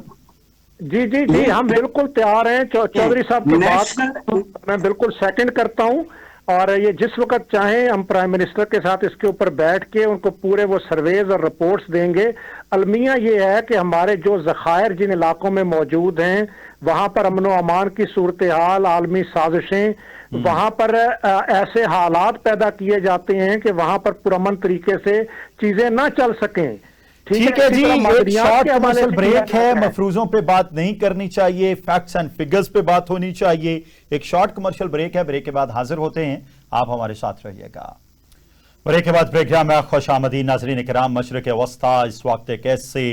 जी जी जी, हम बिल्कुल तैयार हैं। चौधरी साहब की बात मैं बिल्कुल सेकंड करता हूं, और ये जिस वक्त चाहें हम प्राइम मिनिस्टर के साथ इसके ऊपर बैठ के उनको पूरे वो सर्वेज और रिपोर्ट्स देंगे। अलमिया ये है कि हमारे जो ज़खायर जिन इलाकों में मौजूद हैं वहां पर अमन व अमान की सूरत हाल, आलमी साजिशें, वहां पर ऐसे हालात पैदा किए जाते हैं कि वहां पर पुरअमन तरीके से चीजें ना चल सकें। ठीक है जी, एक शॉर्ट कमर्शियल ब्रेक है, मफरूजों पे बात नहीं करनी चाहिए, फैक्ट्स एंड फिगर्स पे बात होनी चाहिए। एक शॉर्ट कमर्शियल ब्रेक है, ब्रेक के बाद हाजिर होते हैं, आप हमारे साथ रहिएगा। ब्रेक के बाद प्रोग्राम में खुश आमदी नाज़रीन किराम। मशरिक़ वस्ता इस वक्त एक ऐसे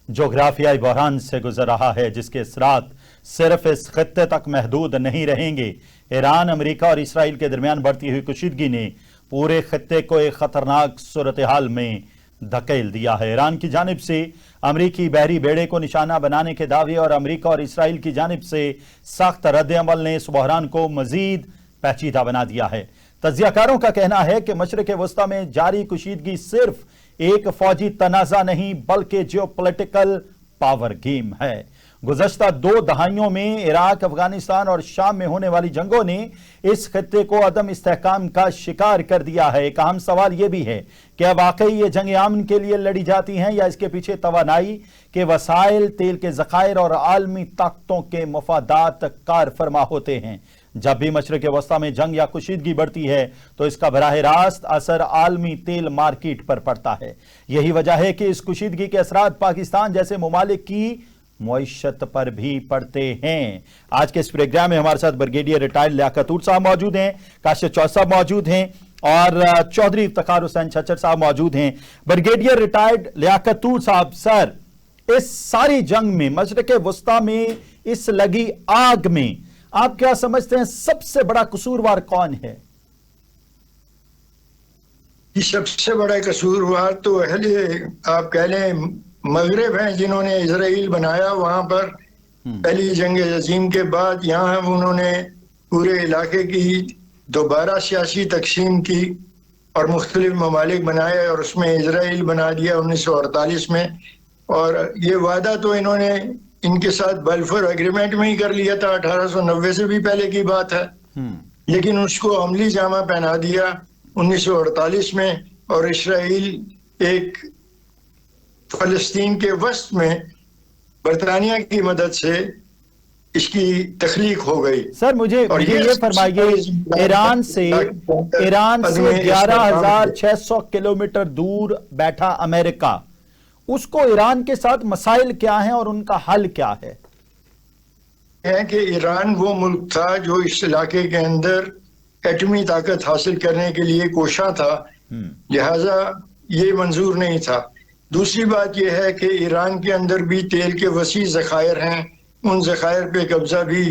जोग्राफियाई बहरान से गुजर रहा है जिसके असरात सिर्फ इस खत्ते तक महदूद नहीं रहेंगे। ईरान, अमेरिका और इसराइल के दरमियान बढ़ती हुई कशीदगी ने पूरे खत्ते को एक खतरनाक सूरत हाल में धकेल दिया है। ईरान की जानिब से अमरीकी बहरी बेड़े को निशाना बनाने के दावे और अमरीका और इसराइल की जानिब से सख्त रद्द-ए-अमल ने इस बहरान को मजीद पेचीदा बना दिया है। तज्जियाकारों का कहना है कि मशरिक़ वस्ता में जारी कशीदगी सिर्फ एक फौजी तनाज़ा नहीं बल्कि जियोपॉलिटिकल पावर गेम है। गुज़श्ता 2 दहाइयों में इराक, अफगानिस्तान और शाम में होने वाली जंगों ने इस खत्ते को अदम इस्तेहकाम का शिकार कर दिया है। एक अहम सवाल यह भी है कि वाकई ये जंग अमन के लिए लड़ी जाती हैं या इसके पीछे तवानाई के वसाइल, तेल के ज़खायर और आलमी ताकतों के मफादात कार फरमा होते हैं। जब भी मशरिक़ वस्ता में जंग या कुशीदगी बढ़ती है तो इसका बराह रास्त असर आलमी तेल मार्केट पर पड़ता है। यही वजह है कि इस कुशीदगी के असरात पाकिस्तान जैसे ममालिक की मुईशत पर भी पड़ते हैं। आज के इस प्रोग्राम में हमारे साथ ब्रिगेडियर रिटायर्ड लियाकत साहब मौजूद हैं, काशिफ चौधरी साहब मौजूद हैं और चौधरी इफ्तिखार हुसैन छच्चर साहब मौजूद हैं। ब्रिगेडियर रिटायर्ड लियाकत साहब, सर, इस सारी जंग में, मशरिक़ वस्ता में इस लगी आग में आप क्या समझते हैं सबसे बड़ा कसूरवार कौन है? सबसे बड़ा कसूरवार तो अहले आप कह लें मगरिब हैं, जिन्होंने इजराइल बनाया। वहां पर पहली जंग अजीम के बाद यहाँ उन्होंने पूरे इलाके की दोबारा सियासी तकसीम की और मुख्तलिफ ममालिक बनाए और उसमें इजराइल बना दिया 1948 में। और ये वादा तो इन्होंने इनके साथ बल्फोर एग्रीमेंट में ही कर लिया था, 1890 से भी पहले की बात है, लेकिन उसको अमली जामा पहना दिया 1948 में। और इसराइल एक फलस्तीन के वस्त में बरतानिया की मदद से इसकी तख्लीक हो गई। सर मुझे ये फरमाइए, ईरान से 11,600 किलोमीटर दूर बैठा अमेरिका, उसको ईरान के साथ मसाइल क्या हैं और उनका हल क्या है? कि ईरान वो मुल्क था जो इस इलाके के अंदर एटमी ताकत हासिल करने के लिए कोशा था, लिहाजा ये मंजूर नहीं था। दूसरी बात यह है कि ईरान के अंदर भी तेल के वसी ज़खायर हैं, उन ज़खायर पे कब्जा भी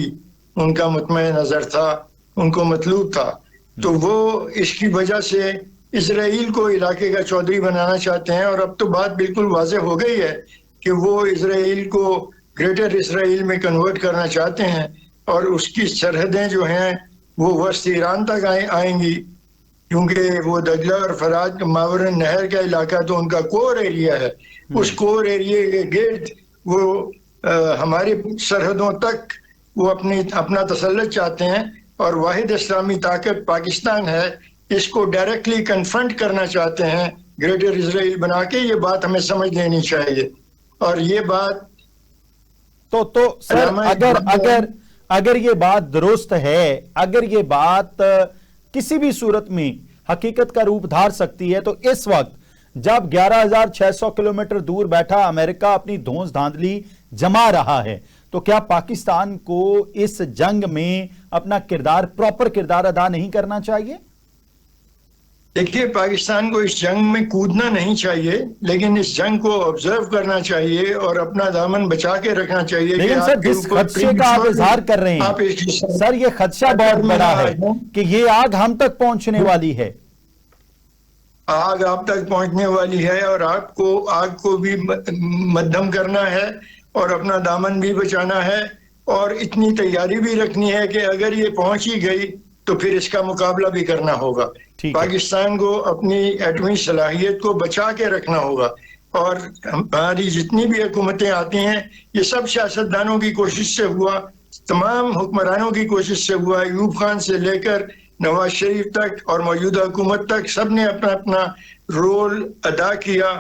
उनका मुतमईन नज़र था, उनको मतलूब था। तो वो इसकी वजह से इजराइल को इलाके का चौधरी बनाना चाहते हैं। और अब तो बात बिल्कुल वाज़ेह हो गई है कि वो इजराइल को ग्रेटर इसराइल में कन्वर्ट करना चाहते हैं और उसकी सरहदें जो हैं वो वस्त ईरान तक आएंगी, क्योंकि वो दजला और फरात मावरन नहर का इलाका तो उनका कोर एरिया है। उस कोर एरिया के गिर्द वो हमारी सरहदों तक वो अपना तसल्लुत चाहते हैं। और वाहिद इस्लामी ताकत पाकिस्तान है, इसको डायरेक्टली कन्फ्रंट करना चाहते हैं ग्रेटर इसराइल बना के। ये बात हमें समझ लेनी चाहिए। और ये बात तो सर अगर ये बात दुरुस्त है, अगर ये बात किसी भी सूरत में हकीकत का रूप धार सकती है, तो इस वक्त जब 11,600 किलोमीटर दूर बैठा अमेरिका अपनी धौंस धांधली जमा रहा है, तो क्या पाकिस्तान को इस जंग में अपना प्रॉपर किरदार अदा नहीं करना चाहिए? देखिए, पाकिस्तान को इस जंग में कूदना नहीं चाहिए, लेकिन इस जंग को ऑब्जर्व करना चाहिए और अपना दामन बचा के रखना चाहिए। लेकिन सर जिस खदशे का आप इजहार कर रहे हैं सर, ये खदशा बहुत बड़ा है कि ये आग हम तक पहुंचने वाली है। आग आप तक पहुंचने वाली है और आग को भी मध्यम करना है और अपना दामन भी बचाना है और इतनी तैयारी भी रखनी है कि अगर ये पहुंच ही गई तो फिर इसका मुकाबला भी करना होगा। पाकिस्तान को अपनी एटमी सलाहियत को बचा के रखना होगा اور ہماری جتنی بھی حکومتیں آتی ہیں یہ سب سیاستدانوں کی کوشش سے ہوا، تمام حکمرانوں کی کوشش سے ہوا، ایوب خان سے لے کر نواز شریف تک اور موجودہ حکومت تک، سب نے اپنا اپنا رول ادا کیا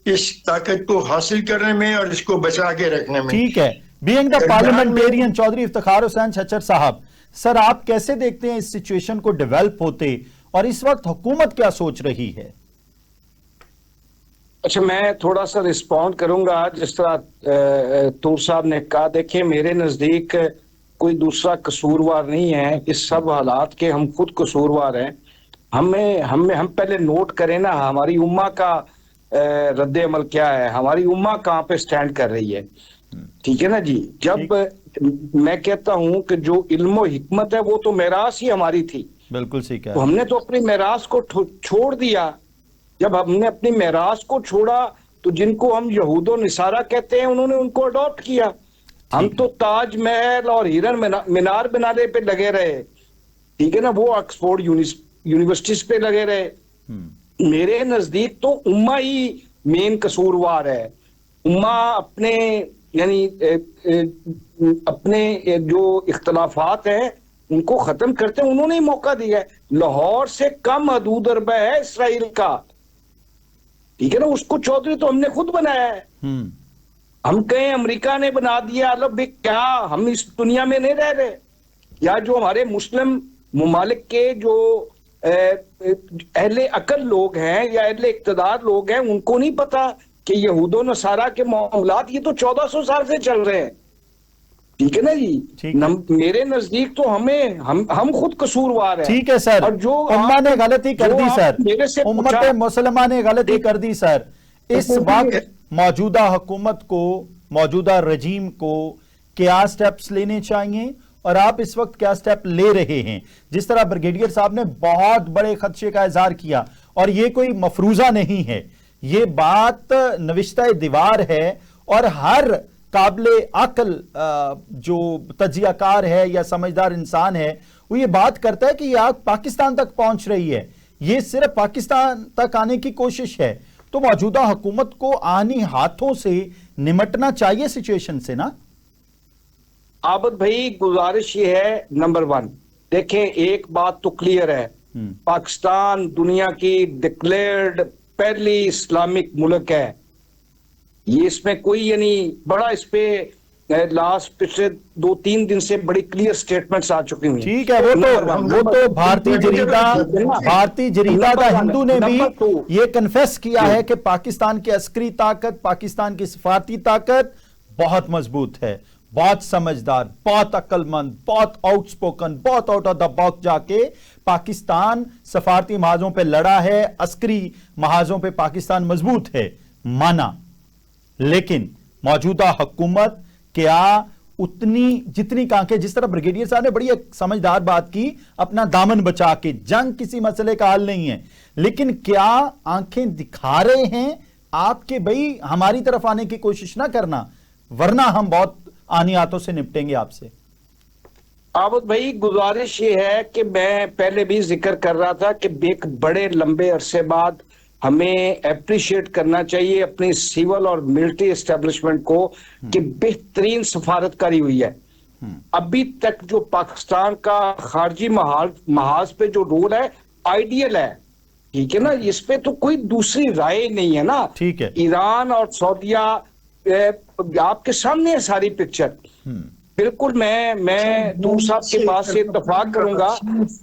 اس طاقت کو حاصل کرنے میں اور اس کو بچا کے رکھنے میں۔ ٹھیک ہے، being the parliamentarian Chaudhry Iftikhar Hussain Chhachhar صاحب، سر آپ کیسے دیکھتے ہیں اس سچویشن کو ڈیولپ ہوتے اور اس وقت حکومت کیا سوچ رہی ہے؟ اچھا، میں تھوڑا سا رسپونڈ کروں گا جس طرح طور صاحب نے کہا۔ دیکھیں، میرے نزدیک کوئی دوسرا قصوروار نہیں ہے، اس سب حالات کے ہم خود قصوروار ہیں۔ ہم پہلے نوٹ کریں نا ہماری امہ کا رد عمل کیا ہے، ہماری امہ کہاں پہ سٹینڈ کر رہی ہے، ٹھیک ہے نا جی۔ جب میں کہتا ہوں کہ جو علم و حکمت ہے وہ تو میراث ہی ہماری تھی، بالکل صحیح کہا، تو ہم نے تو اپنی میراث کو چھوڑ دیا۔ جب ہم نے اپنی میراث کو چھوڑا تو جن کو ہم یہود و نصارہ کہتے ہیں انہوں نے ان کو اڈاپٹ کیا۔ ہم تو تاج محل اور ہرن مینار بنانے پہ لگے رہے، ٹھیک ہے نا، وہ آکسفورڈ یونیورسٹیز پہ لگے رہے۔ میرے نزدیک تو امہ ہی مین قصوروار ہے۔ امہ اپنے یعنی اپنے جو اختلافات ہیں ان کو ختم کرتے ہیں، انہوں نے ہی موقع دیا ہے۔ لاہور سے کم حدود اربہ ہے اسرائیل کا، ٹھیک ہے نا، اس کو چودھری تو ہم نے خود بنایا ہے۔ ہم کہیں امریکہ نے بنا دیا، کیا ہم اس دنیا میں نہیں رہ رہے؟ یا جو ہمارے مسلم ممالک کے جو اہل عقل لوگ ہیں یا اہل اقتدار لوگ ہیں ان کو نہیں پتا کہ یہود و نصارہ کے معاملات یہ تو 1400 سال سے چل رہے ہیں، ٹھیک ہے نا جی۔ میرے نزدیک تو ہم خود قصوروار ہیں۔ ٹھیک ہے سر، اور جو امہ نے غلطی کر دی سر، امت مسلمہ نے غلطی کر دی سر۔ اس وقت موجودہ حکومت کو، موجودہ رجیم کو کیا سٹیپس لینے چاہیے اور آپ اس وقت کیا سٹیپ لے رہے ہیں؟ جس طرح بریگیڈیئر صاحب نے بہت بڑے خدشے کا اظہار کیا، اور یہ کوئی مفروضہ نہیں ہے، یہ بات نوشتہ دیوار ہے، اور ہر قابل عقل جو تجزیہ کار ہے یا سمجھدار انسان ہے وہ یہ بات کرتا ہے کہ یہ آگ پاکستان تک پہنچ رہی ہے، یہ صرف پاکستان تک آنے کی کوشش ہے، تو موجودہ حکومت کو آنی ہاتھوں سے نمٹنا چاہیے سچویشن سے نا۔ عابد بھائی، گزارش یہ ہے، نمبر 1 دیکھیں، ایک بات تو کلیئر ہے، پاکستان دنیا کی ڈکلیئرڈ پہلی اسلامک ملک ہے، یہ اس میں کوئی یعنی بڑا اس پہ لاسٹ پچھلے 2-3 دن سے بڑی کلیئر سٹیٹمنٹس آ چکی ہیں۔ ٹھیک ہے، وہ تو بھارتی جریدہ دا ہندو نے بھی یہ کنفیس کیا ہے کہ پاکستان کی عسکری طاقت، پاکستان کی سفارتی طاقت بہت مضبوط ہے، بہت سمجھدار، بہت عقل مند، بہت آؤٹ سپوکن، بہت آؤٹ آف دا باکس جا کے پاکستان سفارتی محاذوں پہ لڑا ہے، عسکری محاذوں پہ پاکستان مضبوط ہے، مانا۔ لیکن موجودہ حکومت کیا اتنی جتنی کانکھیں، جس طرح بریگیڈیئر صاحب نے بڑی ایک سمجھدار بات کی، اپنا دامن بچا کے، جنگ کسی مسئلے کا حل نہیں ہے، لیکن کیا آنکھیں دکھا رہے ہیں آپ کے بھئی ہماری طرف آنے کی کوشش نہ کرنا ورنہ ہم بہت آنی ہاتھوں سے نپٹیں گے آپ سے؟ عابد بھائی، گزارش یہ ہے کہ میں پہلے بھی ذکر کر رہا تھا کہ ایک بڑے لمبے عرصے بعد ہمیں اپریشیٹ کرنا چاہیے اپنی سیول اور ملٹری اسٹیبلشمنٹ کو کہ بہترین سفارتکاری ہوئی ہے۔ ابھی تک جو پاکستان کا خارجی محاذ پہ جو رول ہے آئیڈیل ہے، ٹھیک ہے نا، اس پہ تو کوئی دوسری رائے نہیں ہے نا۔ ٹھیک ہے، ایران اور سعودیہ آپ کے سامنے ہے ساری پکچر۔ بالکل میں دور صاحب کے پاس سے اتفاق کروں گا،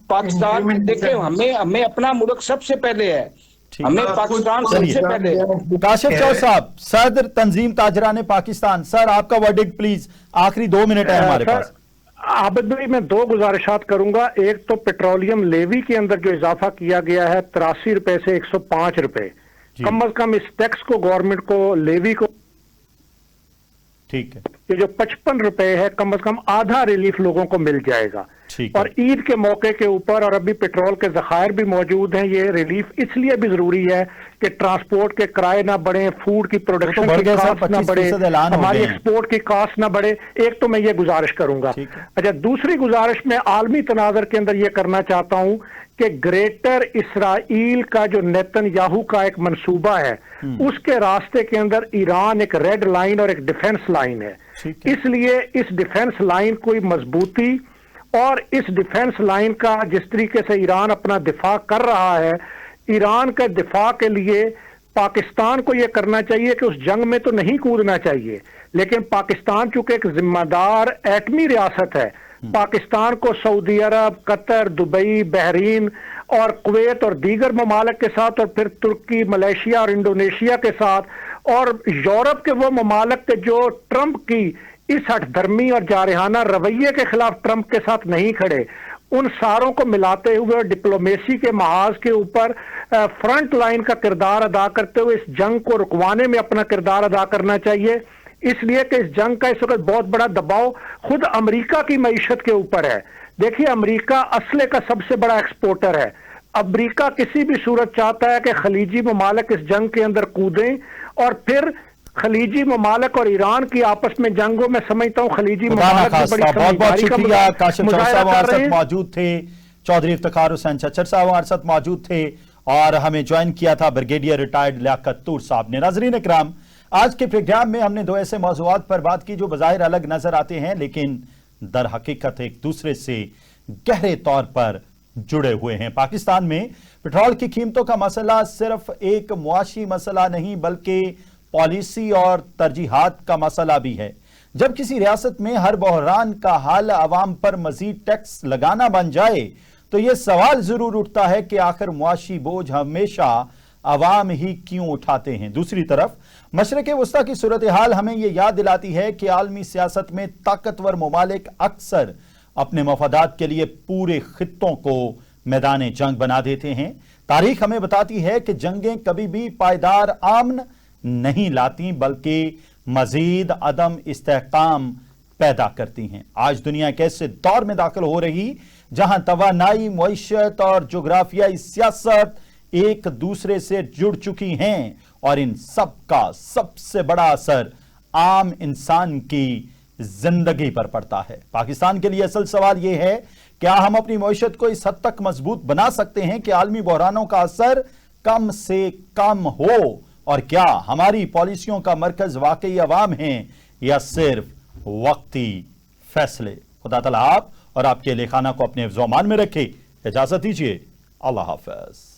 پاکستان دیکھیں، ہمیں اپنا ملک سب سے پہلے ہے، ہمیں پاکستان سب سے پہلے ہے۔ کاشف چودھری صاحب، صدر تنظیم تاجران پاکستان، سر آپ کا ورڈکٹ پلیز، آخری 2 منٹ ہے ہمارے پاس۔ عابد بھائی، میں 2 گزارشات کروں گا۔ ایک تو پیٹرولیم لیوی کے اندر جو اضافہ کیا گیا ہے 83 روپے سے 105 روپے، کم از کم اس ٹیکس کو گورنمنٹ کو، لیوی کو، ٹھیک ہے، یہ جو 55 روپے ہے، کم از کم آدھا ریلیف لوگوں کو مل جائے گا۔ ठीक है। और ईद के मौके के ऊपर, और अभी पेट्रोल के ज़खायर भी मौजूद हैं, ये रिलीफ इसलिए भी जरूरी है कि ट्रांसपोर्ट के किराए ना बढ़े, फूड की प्रोडक्शन बढ़ की गए सर, कास्ट ना 25% बढ़े, ऐलान हो हमारी गए हैं। एक्सपोर्ट की कास्ट ना बढ़े। एक तो मैं ये गुजारिश करूंगा। ठीक है। अच्छा, दूसरी गुजारिश मैं आलमी तनाज़र के अंदर ये करना चाहता हूं कि ग्रेटर इसराइल का जो नेतन्याहू का एक मंसूबा है, उसके रास्ते के अंदर ईरान एक रेड लाइन और एक डिफेंस लाइन है। ठीक है। इसलिए इस डिफेंस लाइन को मजबूती, और इस डिफेंस लाइन का जिस तरीके से ईरान अपना दिफा कर रहा है, ईरान के दिफा के लिए पाकिस्तान को यह करना चाहिए कि उस जंग में तो नहीं कूदना चाहिए, लेकिन पाकिस्तान चूंकि एक जिम्मेदार एटमी रियासत है, पाकिस्तान को सऊदी अरब, कतर, दुबई, बहरीन और कुवैत और दीगर ममालिक के साथ, और फिर तुर्की, मलेशिया और इंडोनेशिया के साथ, और यूरोप के वो ममालिक के जो ट्रंप की इस हठधर्मी और जारहाना रवैये के खिलाफ ट्रंप के साथ नहीं खड़े, उन सारों को मिलाते हुए डिप्लोमेसी के महाज के ऊपर फ्रंट लाइन का किरदार अदा करते हुए इस जंग को रुकवाने में अपना किरदार अदा करना चाहिए। इसलिए कि इस जंग का इस वक्त बहुत बड़ा दबाव खुद अमेरिका की मईशत के ऊपर है। देखिए, अमेरिका असले का सबसे बड़ा एक्सपोर्टर है। अमेरिका किसी भी सूरत चाहता है कि खलीजी ममालिक इस जंग के अंदर कूदें, और फिर खलीजी ममालिक और ईरान की आपस में जंगों में समझता हूं खलीजी ममालिक में बड़ी बहुत बहुत समझदारी का शुक्रिया। काशिफ चचर साहब हमारे मुजाहिरा कर रहे साथ हैं। मौजूद थे, चौधरी इफ्तिखार हुसैन चचर साहब हमारे साथ मौजूद थे, और हमें ज्वाइन किया था ब्रिगेडियर रिटायर्ड लियाकत तूर साहब ने। नाज़रीन इकराम, आज के प्रोग्राम में हमने दो ऐसे मौज़ूआत पर बात की जो बज़ाहिर अलग नजर आते हैं, लेकिन दर हकीकत एक दूसरे से गहरे तौर पर जुड़े हुए हैं। पाकिस्तान में पेट्रोल की कीमतों का मसला सिर्फ एक मुआशी मसला नहीं, बल्कि पॉलिसी और तरजीहात का मसला भी है। जब किसी रियासत में हर बहरान का हाल अवाम पर मजीद टैक्स लगाना बन जाए, तो यह सवाल जरूर उठता है कि आखिर मुआशी बोझ हमेशा अवाम ही क्यों उठाते हैं। दूसरी तरफ मशरक़ वस्ता की सूरत हाल हमें यह याद दिलाती है कि आलमी सियासत में ताकतवर ममालिक अक्सर अपने मफादात के लिए पूरे खित्तों को मैदान जंग बना देते हैं। तारीख हमें बताती है कि जंगें कभी भी पायदार आमन नहीं लाती, बल्कि मजीद अदम इस्तेहकाम पैदा करती हैं। आज दुनिया एक ऐसे दौर में दाखिल हो रही जहां तवानाई, मुईशत और जोग्राफियाई सियासत एक दूसरे से जुड़ चुकी हैं, और इन सब का सबसे बड़ा असर आम इंसान की जिंदगी पर पड़ता है। पाकिस्तान के लिए असल सवाल यह है, क्या हम अपनी मुईशत को इस हद तक मजबूत बना सकते हैं कि आलमी बहरानों का असर कम से कम हो, और क्या हमारी पॉलिसियों का मरकज वाकई अवाम है या सिर्फ वक्ती फैसले। खुदा तआला आप और आपके लेखाना को अपने ज़मान में रखे। इजाजत दीजिए, अल्लाह हाफ़िज़।